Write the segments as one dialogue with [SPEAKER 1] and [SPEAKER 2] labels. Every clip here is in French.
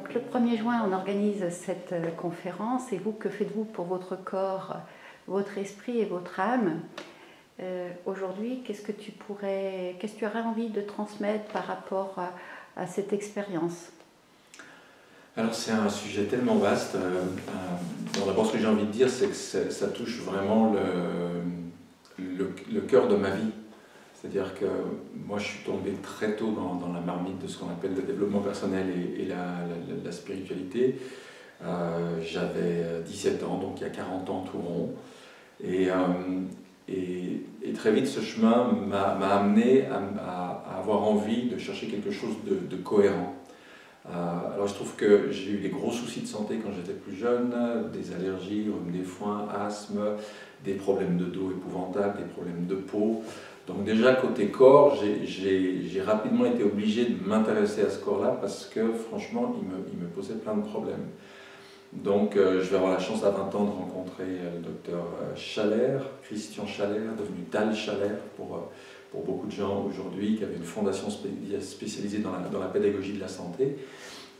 [SPEAKER 1] Donc le 1er juin, on organise cette conférence. Et vous, que faites-vous pour votre corps, votre esprit et votre âme? Aujourd'hui, qu'est-ce que tu aurais envie de transmettre par rapport à cette expérience?
[SPEAKER 2] Alors c'est un sujet tellement vaste. D'abord, ce que j'ai envie de dire, c'est que ça touche vraiment le cœur de ma vie. C'est-à-dire que moi, je suis tombé très tôt dans la marmite de ce qu'on appelle le développement personnel et la spiritualité. J'avais 17 ans, donc il y a 40 ans tout rond. Et très vite, ce chemin m'a amené à avoir envie de chercher quelque chose de cohérent. Alors je trouve que j'ai eu des gros soucis de santé quand j'étais plus jeune, des allergies, rhume des foins, asthme, des problèmes de dos épouvantables, des problèmes de peau. Donc déjà côté corps, j'ai rapidement été obligé de m'intéresser à ce corps-là parce que franchement, il me posait plein de problèmes. Donc je vais avoir la chance à 20 ans de rencontrer le docteur Schaller, Christian Schaller, devenu Tal Schaller pour beaucoup de gens aujourd'hui, qui avait une fondation spécialisée dans la pédagogie de la santé.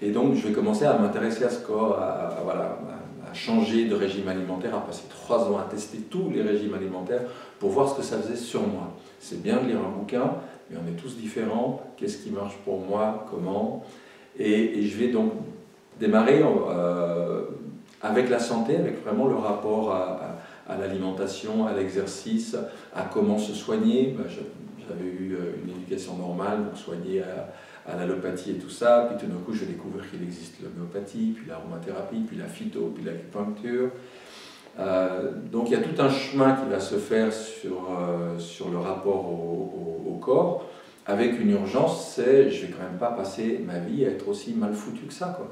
[SPEAKER 2] Et donc je vais commencer à m'intéresser à ce corps, à changer de régime alimentaire, à passer 3 ans à tester tous les régimes alimentaires pour voir ce que ça faisait sur moi. C'est bien de lire un bouquin, mais on est tous différents. Qu'est-ce qui marche pour moi, comment? Et je vais donc démarrer avec la santé, avec vraiment le rapport à l'alimentation, à l'exercice, à comment se soigner. J'avais eu une éducation normale, donc soigner à l'allopathie et tout ça, puis tout d'un coup je découvre qu'il existe l'homéopathie, puis l'aromathérapie, puis la phyto, puis l'acupuncture. Donc il y a tout un chemin qui va se faire sur le rapport au corps, avec une urgence, c'est je vais quand même pas passer ma vie à être aussi mal foutu que ça, quoi.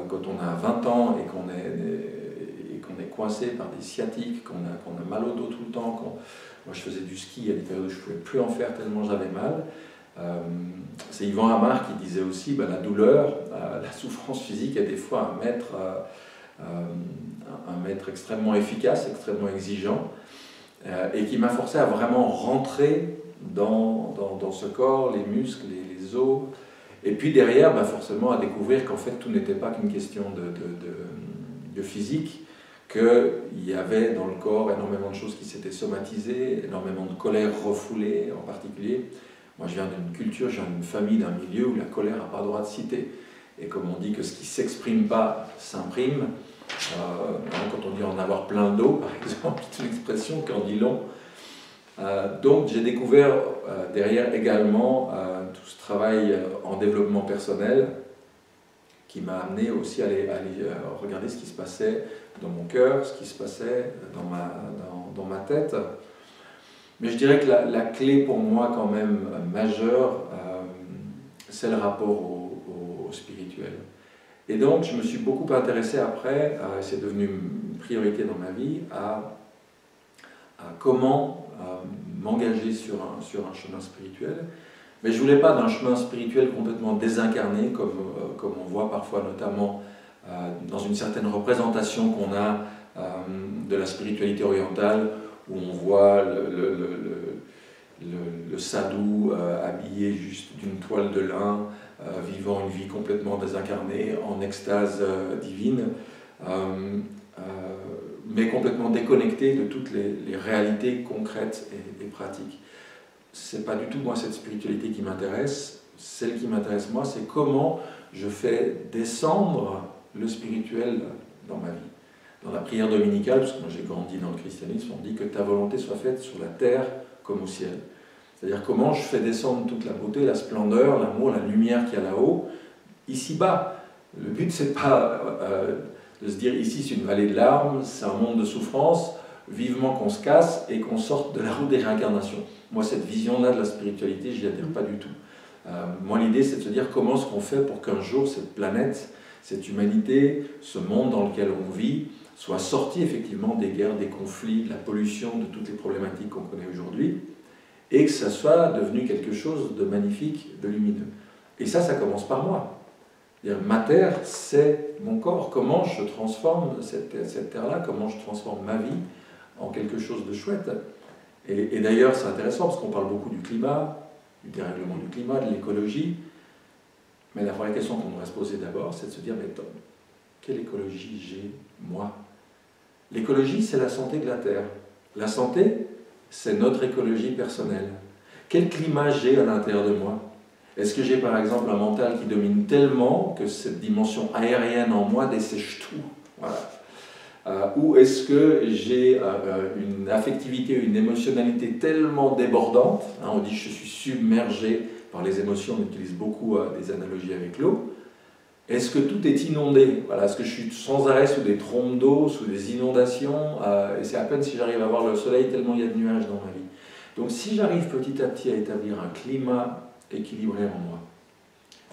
[SPEAKER 2] Quand on a 20 ans et qu'on est coincé par des sciatiques, qu'on a mal au dos tout le temps, moi je faisais du ski, il y a des périodes où je ne pouvais plus en faire tellement j'avais mal. C'est Yvan Amar qui disait aussi la douleur, la souffrance physique est des fois un maître extrêmement efficace, extrêmement exigeant, et qui m'a forcé à vraiment rentrer dans ce corps, les muscles, les os, et puis derrière, forcément à découvrir qu'en fait tout n'était pas qu'une question de physique, qu'il y avait dans le corps énormément de choses qui s'étaient somatisées, énormément de colère refoulée en particulier. Moi je viens d'une culture, je viens d'une famille, d'un milieu où la colère n'a pas le droit de citer. Et comme on dit que ce qui ne s'exprime pas s'imprime, quand on dit en avoir plein le dos par exemple, c'est une expression qui en dit long. Donc j'ai découvert derrière également tout ce travail en développement personnel qui m'a amené aussi à aller regarder ce qui se passait dans mon cœur, ce qui se passait dans ma tête. Mais je dirais que la clé pour moi quand même majeure, c'est le rapport au spirituel. Et donc je me suis beaucoup intéressé après, c'est devenu une priorité dans ma vie, à comment m'engager sur un chemin spirituel. Mais je ne voulais pas d'un chemin spirituel complètement désincarné, comme on voit parfois notamment dans une certaine représentation qu'on a de la spiritualité orientale, où on voit le sadhu habillé juste d'une toile de lin, vivant une vie complètement désincarnée, en extase divine, mais complètement déconnecté de toutes les réalités concrètes et pratiques. C'est pas du tout moi cette spiritualité qui m'intéresse. Celle qui m'intéresse moi, c'est comment je fais descendre le spirituel dans ma vie. Dans la prière dominicale, parce que moi j'ai grandi dans le christianisme, on dit que ta volonté soit faite sur la terre comme au ciel. C'est-à-dire comment je fais descendre toute la beauté, la splendeur, l'amour, la lumière qu'il y a là-haut, ici-bas. Le but c'est pas de se dire ici c'est une vallée de larmes, c'est un monde de souffrance, vivement qu'on se casse et qu'on sorte de la route des réincarnations. Moi, cette vision-là de la spiritualité, je n'y adhère pas du tout. Moi, l'idée, c'est de se dire comment est-ce qu'on fait pour qu'un jour, cette planète, cette humanité, ce monde dans lequel on vit, soit sorti effectivement des guerres, des conflits, de la pollution, de toutes les problématiques qu'on connaît aujourd'hui, et que ça soit devenu quelque chose de magnifique, de lumineux. Et ça commence par moi. Ma terre, c'est mon corps. Comment je transforme cette terre-là, comment je transforme ma vie en quelque chose de chouette. Et d'ailleurs, c'est intéressant parce qu'on parle beaucoup du climat, du dérèglement du climat, de l'écologie. Mais la vraie question qu'on devrait se poser d'abord, c'est de se dire, mais Tom, quelle écologie j'ai, moi? L'écologie, c'est la santé de la Terre. La santé, c'est notre écologie personnelle. Quel climat j'ai à l'intérieur de moi? Est-ce que j'ai par exemple un mental qui domine tellement que cette dimension aérienne en moi dessèche tout? Voilà. Ou est-ce que j'ai une affectivité, une émotionnalité tellement débordante, hein, on dit je suis submergé par les émotions, on utilise beaucoup des analogies avec l'eau. Est-ce que tout est inondé? Voilà, est-ce que je suis sans arrêt sous des trombes d'eau, sous des inondations, et c'est à peine si j'arrive à voir le soleil tellement il y a de nuages dans ma vie. Donc si j'arrive petit à petit à établir un climat équilibré en moi,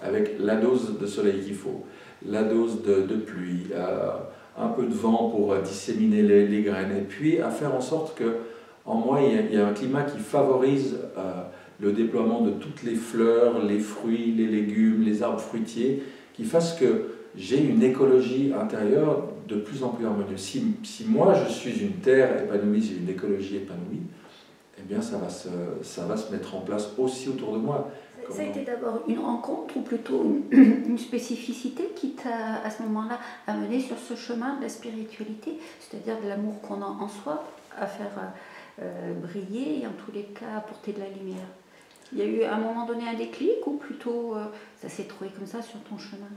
[SPEAKER 2] avec la dose de soleil qu'il faut, la dose de pluie, un peu de vent pour disséminer les graines, et puis à faire en sorte que en moi il y a un climat qui favorise le déploiement de toutes les fleurs, les fruits, les légumes, les arbres fruitiers, qui fasse que j'ai une écologie intérieure de plus en plus harmonieuse. Si moi je suis une terre épanouie, j'ai une écologie épanouie, eh bien ça va se mettre en place aussi autour de moi.
[SPEAKER 1] Ça a été d'abord une rencontre ou plutôt une spécificité qui t'a à ce moment-là amené sur ce chemin de la spiritualité, c'est-à-dire de l'amour qu'on a en soi, à faire briller et en tous les cas apporter de la lumière. Il y a eu à un moment donné un déclic ou plutôt ça s'est trouvé comme ça sur ton chemin?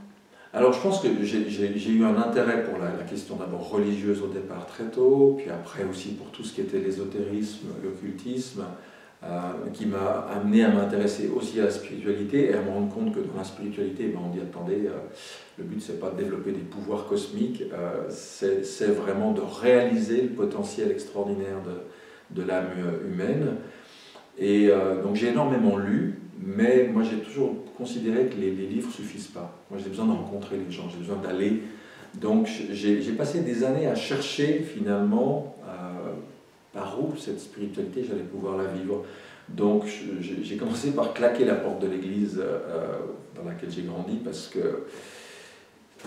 [SPEAKER 2] Alors je pense que j'ai eu un intérêt pour la question d'abord religieuse au départ très tôt, puis après aussi pour tout ce qui était l'ésotérisme, l'occultisme, qui m'a amené à m'intéresser aussi à la spiritualité et à me rendre compte que dans la spiritualité, ben, on dit attendez, le but c'est pas de développer des pouvoirs cosmiques, c'est vraiment de réaliser le potentiel extraordinaire de l'âme humaine. Et donc j'ai énormément lu, mais moi j'ai toujours considéré que les livres ne suffisent pas. Moi j'ai besoin de rencontrer les gens, j'ai besoin d'aller. Donc j'ai passé des années à chercher finalement par où cette spiritualité j'allais pouvoir la vivre. Donc j'ai commencé par claquer la porte de l'église dans laquelle j'ai grandi parce que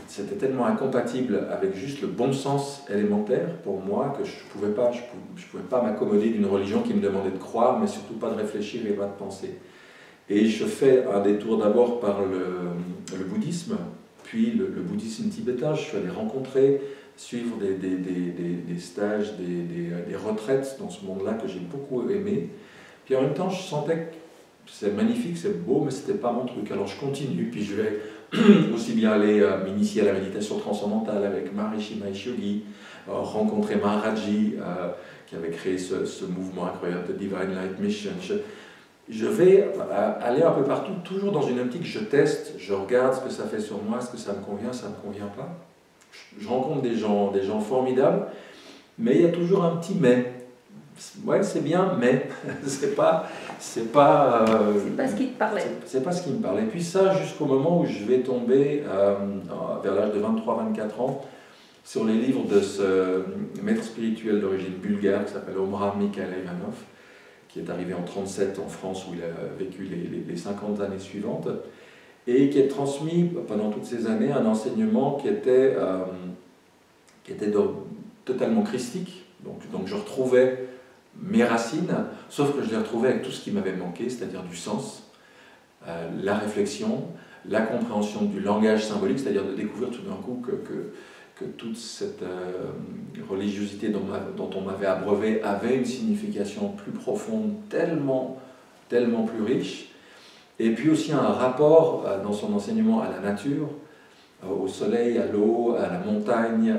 [SPEAKER 2] c'était tellement incompatible avec juste le bon sens élémentaire pour moi que je pouvais pas m'accommoder d'une religion qui me demandait de croire, mais surtout pas de réfléchir et pas de penser. Et je fais un détour d'abord par le bouddhisme, puis le bouddhisme tibétain. Je suis allé rencontrer, suivre des stages, des retraites dans ce monde-là que j'ai beaucoup aimé. Puis en même temps, je sentais que c'est magnifique, c'est beau, mais c'était pas mon truc. Alors je continue, puis je vais aussi bien aller m'initier à la méditation transcendantale avec Maharishi Mahesh Yogi, rencontrer Maharaji, qui avait créé ce mouvement incroyable de Divine Light Mission. Je vais aller un peu partout, toujours dans une optique, je teste, je regarde ce que ça fait sur moi, est-ce que ça me convient pas. Je rencontre des gens formidables, mais il y a toujours un petit mais. Ouais, c'est bien, mais c'est pas ce qui te parlait. C'est pas ce qui me parlait. Et puis ça, jusqu'au moment où je vais tomber, vers l'âge de 23-24 ans, sur les livres de ce maître spirituel d'origine bulgare qui s'appelle Omraam Mikhaël Ivanov, qui est arrivé en 1937 en France où il a vécu les 50 années suivantes, et qui a transmis pendant toutes ces années un enseignement qui était totalement christique. Donc je retrouvais mes racines, sauf que je les retrouvais avec tout ce qui m'avait manqué, c'est-à-dire du sens, la réflexion, la compréhension du langage symbolique, c'est-à-dire de découvrir tout d'un coup que toute cette religiosité dont on m'avait abreuvé avait une signification plus profonde, tellement plus riche, et puis aussi un rapport dans son enseignement à la nature, au soleil, à l'eau, à la montagne,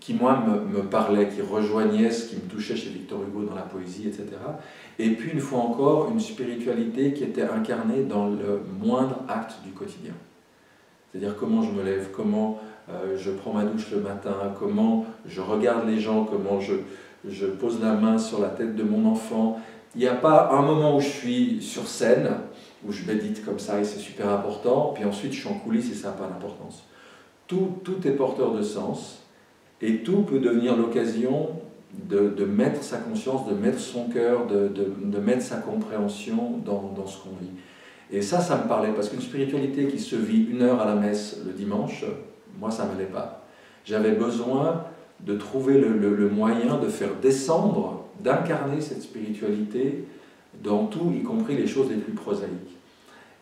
[SPEAKER 2] qui moi me parlait, qui rejoignait ce qui me touchait chez Victor Hugo dans la poésie, etc. Et puis une fois encore, une spiritualité qui était incarnée dans le moindre acte du quotidien. C'est-à-dire comment je me lève, comment je prends ma douche le matin, comment je regarde les gens, comment je pose la main sur la tête de mon enfant. Il n'y a pas un moment où je suis sur scène, où je médite comme ça et c'est super important, puis ensuite je suis en coulisses et ça n'a pas d'importance. Tout est porteur de sens. Et tout peut devenir l'occasion de mettre sa conscience, de mettre son cœur, de mettre sa compréhension dans ce qu'on vit. Et ça me parlait, parce qu'une spiritualité qui se vit 1 heure à la messe le dimanche, moi ça ne m'allait pas. J'avais besoin de trouver le moyen de faire descendre, d'incarner cette spiritualité dans tout, y compris les choses les plus prosaïques.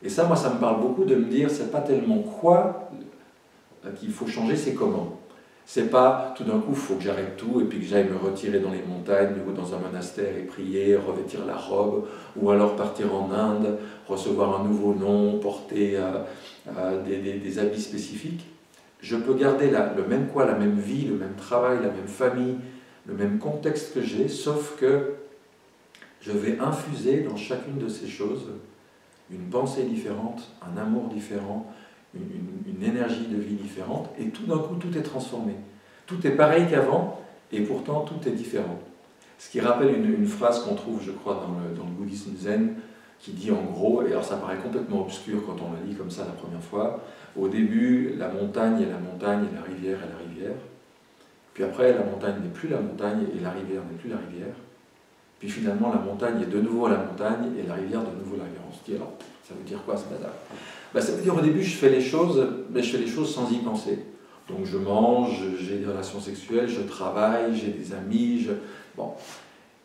[SPEAKER 2] Et ça, moi, ça me parle beaucoup de me dire, c'est pas tellement quoi qu'il faut changer, c'est comment. C'est pas tout d'un coup, il faut que j'arrête tout et puis que j'aille me retirer dans les montagnes ou dans un monastère et prier, revêtir la robe, ou alors partir en Inde, recevoir un nouveau nom, porter des habits spécifiques. Je peux garder le même quoi, la même vie, le même travail, la même famille, le même contexte que j'ai, sauf que je vais infuser dans chacune de ces choses une pensée différente, un amour différent, une énergie de vie différente, et tout d'un coup, tout est transformé. Tout est pareil qu'avant, et pourtant, tout est différent. Ce qui rappelle une phrase qu'on trouve, je crois, dans le bouddhisme zen, qui dit en gros, et alors ça paraît complètement obscur quand on le lit comme ça la première fois, au début, la montagne est la montagne, et la rivière est la rivière. Puis après, la montagne n'est plus la montagne, et la rivière n'est plus la rivière. Puis finalement, la montagne est de nouveau la montagne, et la rivière de nouveau la rivière. On se dit, alors, ça veut dire quoi ce bazar? Ça veut dire au début, je fais les choses, mais je fais les choses sans y penser. Donc je mange, j'ai des relations sexuelles, je travaille, j'ai des amis, Bon.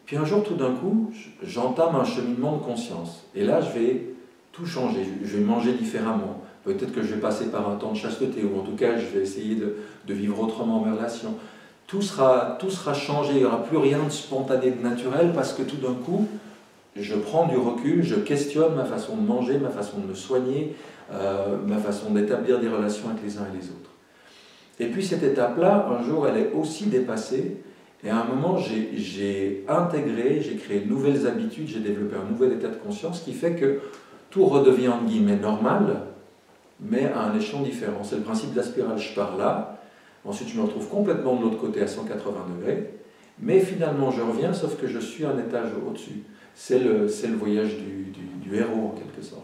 [SPEAKER 2] Puis un jour, tout d'un coup, j'entame un cheminement de conscience. Et là, je vais tout changer, je vais manger différemment. Peut-être que je vais passer par un temps de chasteté, ou en tout cas, je vais essayer de vivre autrement mes relations. Tout sera changé, il n'y aura plus rien de spontané, de naturel, parce que tout d'un coup, je prends du recul, je questionne ma façon de manger, ma façon de me soigner, ma façon d'établir des relations avec les uns et les autres. Et puis cette étape-là, un jour, elle est aussi dépassée, et à un moment, j'ai intégré, j'ai créé de nouvelles habitudes, j'ai développé un nouvel état de conscience qui fait que tout redevient, entre guillemets, normal, mais à un échelon différent. C'est le principe de la spirale, je pars là, ensuite je me retrouve complètement de l'autre côté à 180 degrés, mais finalement je reviens, sauf que je suis un étage au-dessus. C'est le voyage du héros, en quelque sorte.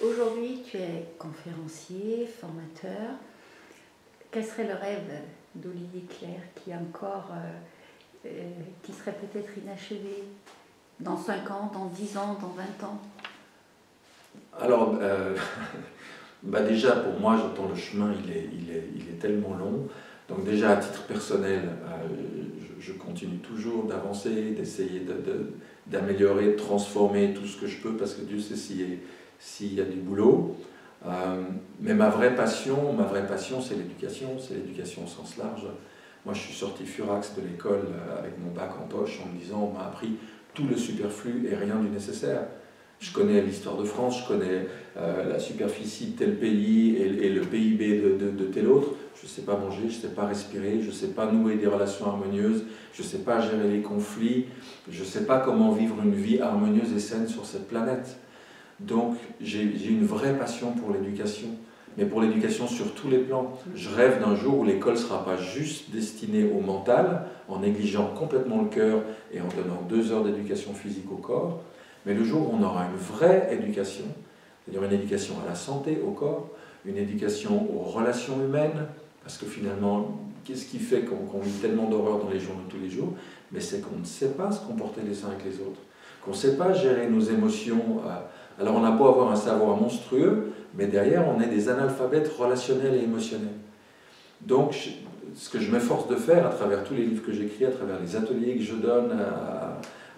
[SPEAKER 1] Aujourd'hui, tu es conférencier, formateur. Quel serait le rêve d'Olivier Clerc qui serait peut-être inachevé dans 5 ans, dans 10 ans, dans 20 ans?
[SPEAKER 2] Alors, déjà, pour moi, j'entends le chemin, il est tellement long. Donc déjà, à titre personnel, je continue toujours d'avancer, d'essayer d'améliorer, de transformer tout ce que je peux, parce que Dieu sait s'il y a du boulot. Mais ma vraie passion, c'est l'éducation au sens large. Moi, je suis sorti furax de l'école avec mon bac en poche en me disant, on m'a appris tout le superflu et rien du nécessaire. Je connais l'histoire de France, je connais la superficie de tel pays et le PIB de tel autre. Je ne sais pas manger, je ne sais pas respirer, je ne sais pas nouer des relations harmonieuses, je ne sais pas gérer les conflits, je ne sais pas comment vivre une vie harmonieuse et saine sur cette planète. Donc j'ai une vraie passion pour l'éducation, mais pour l'éducation sur tous les plans. Je rêve d'un jour où l'école ne sera pas juste destinée au mental, en négligeant complètement le cœur et en donnant 2 heures d'éducation physique au corps, mais le jour où on aura une vraie éducation, c'est-à-dire une éducation à la santé, au corps, une éducation aux relations humaines, parce que finalement, qu'est-ce qui fait qu'on vit tellement d'horreur dans les journaux tous les jours? Mais c'est qu'on ne sait pas se comporter les uns avec les autres, qu'on ne sait pas gérer nos émotions. Alors on a beau avoir un savoir monstrueux, mais derrière on est des analphabètes relationnels et émotionnels. Donc ce que je m'efforce de faire à travers tous les livres que j'écris, à travers les ateliers que je donne,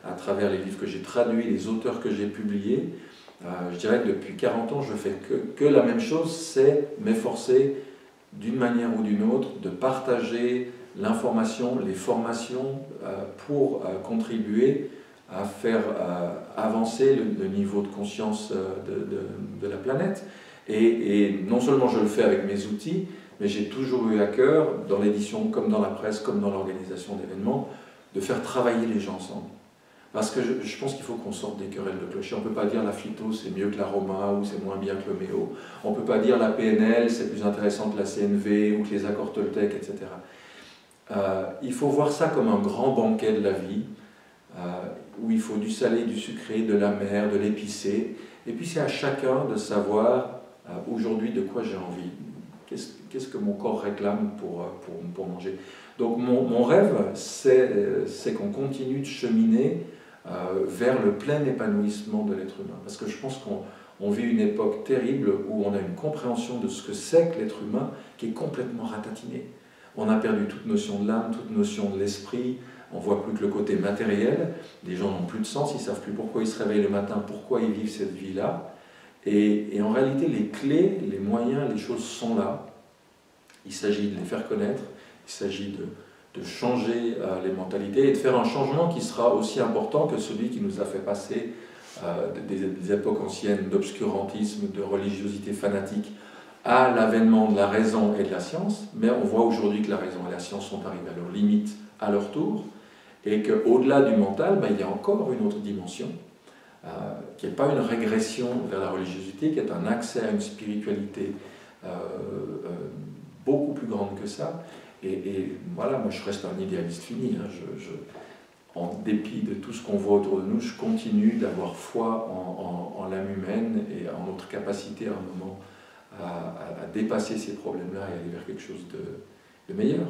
[SPEAKER 2] à travers les livres que j'ai traduits, les auteurs que j'ai publiés, je dirais que depuis 40 ans je fais que la même chose, c'est m'efforcer d'une manière ou d'une autre de partager l'information, les formations pour contribuer à faire avancer le niveau de conscience de la planète. Et non seulement je le fais avec mes outils, mais j'ai toujours eu à cœur, dans l'édition comme dans la presse, comme dans l'organisation d'événements, de faire travailler les gens ensemble. Parce que je pense qu'il faut qu'on sorte des querelles de clocher. On ne peut pas dire la phyto c'est mieux que la Roma ou c'est moins bien que le Méo. On ne peut pas dire la PNL c'est plus intéressant que la CNV ou que les accords Toltec, etc. Il faut voir ça comme un grand banquet de la vie, où il faut du salé, du sucré, de l'amer, de l'épicé. Et puis c'est à chacun de savoir aujourd'hui de quoi j'ai envie. Qu'est-ce que mon corps réclame pour manger. Donc mon rêve, c'est qu'on continue de cheminer vers le plein épanouissement de l'être humain. Parce que je pense qu'on vit une époque terrible où on a une compréhension de ce que c'est que l'être humain qui est complètement ratatinée. On a perdu toute notion de l'âme, toute notion de l'esprit. On ne voit plus que le côté matériel. Les gens n'ont plus de sens, ils ne savent plus pourquoi ils se réveillent le matin, pourquoi ils vivent cette vie-là. Et en réalité, les clés, les moyens, les choses sont là. Il s'agit de les faire connaître, il s'agit de changer les mentalités et de faire un changement qui sera aussi important que celui qui nous a fait passer des époques anciennes d'obscurantisme, de religiosité fanatique à l'avènement de la raison et de la science. Mais on voit aujourd'hui que la raison et la science sont arrivées à leurs limites à leur tour et qu'au-delà du mental, il y a encore une autre dimension qui n'est pas une régression vers la religiosité, qui est un accès à une spiritualité beaucoup plus grande que ça. Et voilà, moi je reste un idéaliste fini. Hein. En dépit de tout ce qu'on voit autour de nous, je continue d'avoir foi en l'âme humaine et en notre capacité à un moment à dépasser ces problèmes-là et aller vers quelque chose de meilleur.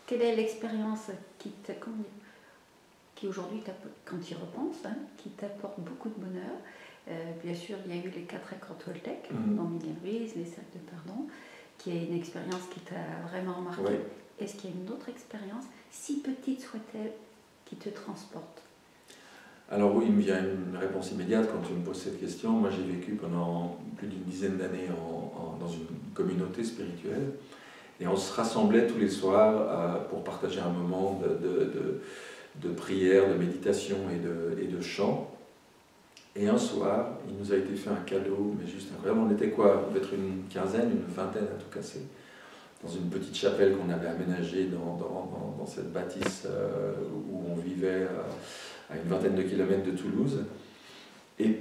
[SPEAKER 1] Quelle est l'expérience qui aujourd'hui, quand tu y repenses, hein, qui t'apporte beaucoup de bonheur? Bien sûr, il y a eu les 4 accords Toltec, dans Miguel Ruiz, les cercles de pardon, qui est une expérience qui t'a vraiment marqué.
[SPEAKER 2] Oui.
[SPEAKER 1] Est-ce qu'il y a une autre expérience, si petite soit-elle, qui te transporte?
[SPEAKER 2] Alors oui, il me vient une réponse immédiate quand tu me poses cette question. Moi, j'ai vécu pendant plus d'une dizaine d'années dans une communauté spirituelle et on se rassemblait tous les soirs pour partager un moment de prière, de méditation et de chant. Et un soir, il nous a été fait un cadeau, mais juste incroyable. On était quoi? Peut-être une quinzaine, une vingtaine à tout casser, dans une petite chapelle qu'on avait aménagée dans cette bâtisse où on vivait à une vingtaine de kilomètres de Toulouse. Et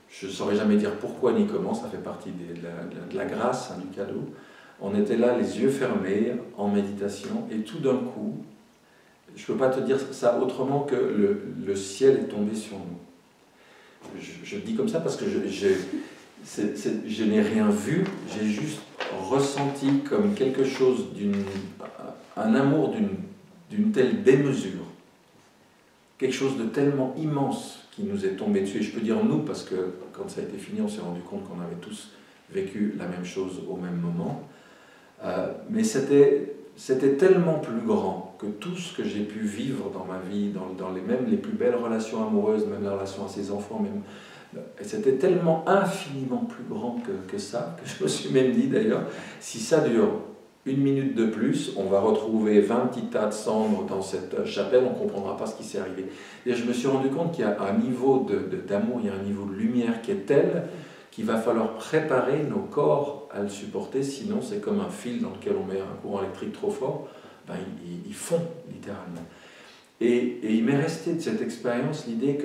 [SPEAKER 2] je ne saurais jamais dire pourquoi ni comment, ça fait partie de la grâce, hein, du cadeau. On était là, les yeux fermés, en méditation, et tout d'un coup, je ne peux pas te dire ça autrement que le ciel est tombé sur nous. Je le dis comme ça parce que je n'ai rien vu, j'ai juste ressenti comme quelque chose un amour d'une telle démesure, quelque chose de tellement immense qui nous est tombé dessus. Et je peux dire nous parce que quand ça a été fini, on s'est rendu compte qu'on avait tous vécu la même chose au même moment. Mais c'était tellement plus grand que tout ce que j'ai pu vivre dans ma vie, dans les plus belles relations amoureuses, même la relation à ses enfants, c'était tellement infiniment plus grand que ça, que je me suis même dit d'ailleurs, si ça dure 1 minute de plus, on va retrouver 20 petits tas de cendres dans cette chapelle, on ne comprendra pas ce qui s'est arrivé. Et je me suis rendu compte qu'il y a un niveau d'amour, il y a un niveau de lumière qui est tel qu'il va falloir préparer nos corps à le supporter, sinon c'est comme un fil dans lequel on met un courant électrique trop fort, il fond littéralement. Et il m'est resté de cette expérience l'idée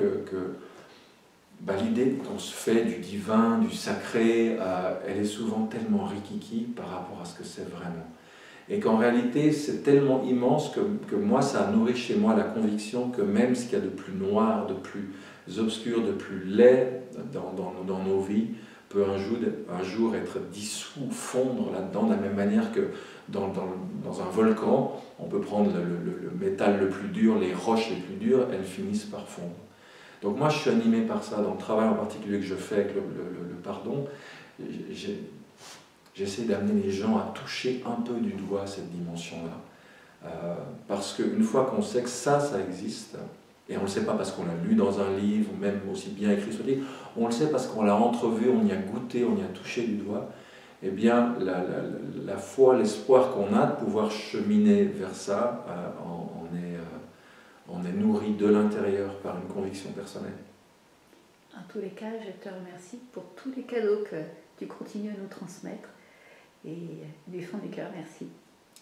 [SPEAKER 2] l'idée qu'on se fait du divin, du sacré, elle est souvent tellement rikiki par rapport à ce que c'est vraiment. Et qu'en réalité, c'est tellement immense que moi, ça a nourri chez moi la conviction que même ce qu'il y a de plus noir, de plus obscur, de plus laid dans nos vies, peut un jour être dissous, fondre là-dedans, de la même manière que dans un volcan, on peut prendre le métal le plus dur, les roches les plus dures, elles finissent par fondre. Donc moi, je suis animé par ça, dans le travail en particulier que je fais avec le pardon. J'essaie d'amener les gens à toucher un peu du doigt cette dimension-là. Parce qu'une fois qu'on sait que ça existe, et on ne le sait pas parce qu'on l'a lu dans un livre, même aussi bien écrit sur le livre, on le sait parce qu'on l'a entrevu, on y a goûté, on y a touché du doigt, eh bien, la foi, l'espoir qu'on a de pouvoir cheminer vers ça, on est nourri de l'intérieur par une conviction personnelle.
[SPEAKER 1] En tous les cas, je te remercie pour tous les cadeaux que tu continues à nous transmettre. Et du fond du cœur, merci.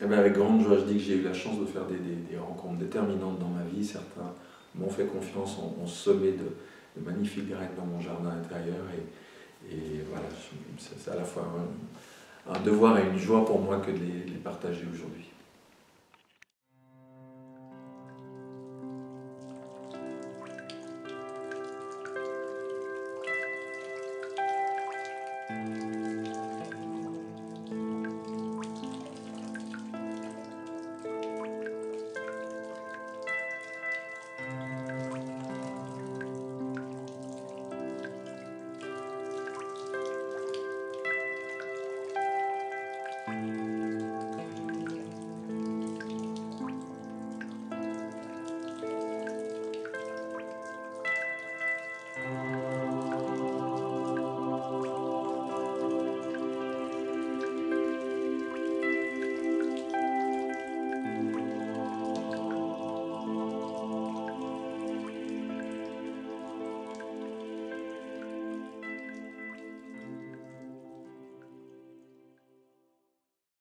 [SPEAKER 2] Eh bien, avec grande joie, je dis que j'ai eu la chance de faire des rencontres déterminantes dans ma vie. Certains m'ont fait confiance, ont semé de magnifiques graines dans mon jardin intérieur. Et voilà, c'est à la fois un devoir et une joie pour moi que de les partager aujourd'hui.